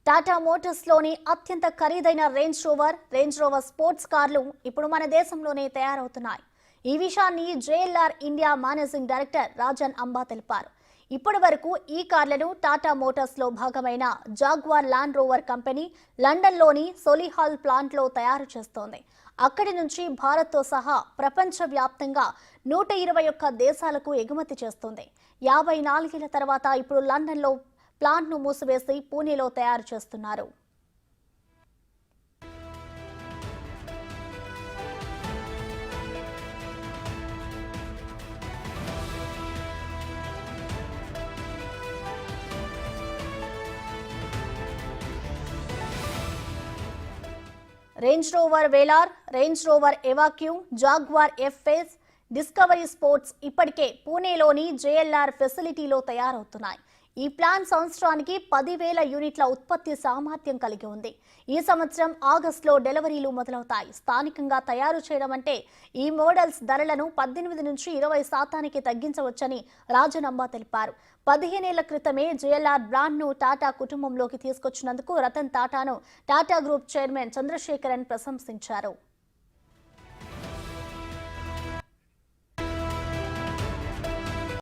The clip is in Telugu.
టాటా మోటార్స్ లోని అత్యంత ఖరీదైన రేంజ్ రోవర్ స్పోర్ట్స్ కార్లు ఇప్పుడు మన దేశంలోనే తయారవుతున్నాయి. ఈ విషయాన్ని JLR India managing director Rajan Amba తెలిపారు. ఇప్పటి వరకు ఈ కార్లను టాటా మోటార్స్ లో భాగమైన జాగ్వార్ ల్యాండ్ రోవర్ కంపెనీ లండన్లోని సోలిహాల్ ప్లాంట్లో తయారు చేస్తోంది. అక్కడి నుంచి భారత్తో సహా ప్రపంచవ్యాప్తంగా 121 దేశాలకు ఎగుమతి చేస్తుంది. 54 ఏళ్ల తర్వాత ఇప్పుడు లండన్లో ప్లాంట్ను మూసివేసి పూణేలో తయారు చేస్తున్నారు. Range Rover Velar, Range Rover Evoque, Jaguar FS, Discovery Sports ఇప్పటికే పూణేలోని జేఎల్ఆర్ ఫెసిలిటీలో తయారవుతున్నాయి. ఈ ప్లాంట్ సంవత్సరానికి 10,000 యూనిట్ల ఉత్పత్తి సామర్థ్యం కలిగి ఉంది. ఈ సంవత్సరం ఆగస్టులో డెలివరీలు మొదలవుతాయి. స్థానికంగా తయారు చేయడం అంటే ఈ మోడల్స్ ధరలను 18 నుంచి 20% తగ్గించవచ్చని రాజన్ తెలిపారు. 15 ఏళ్ల క్రితమే జేఎల్ఆర్ బ్రాండ్ను టాటా కుటుంబంలోకి తీసుకొచ్చినందుకు రతన్ టాటాను టాటా గ్రూప్ చైర్మన్ చంద్రశేఖరన్ ప్రశంసించారు.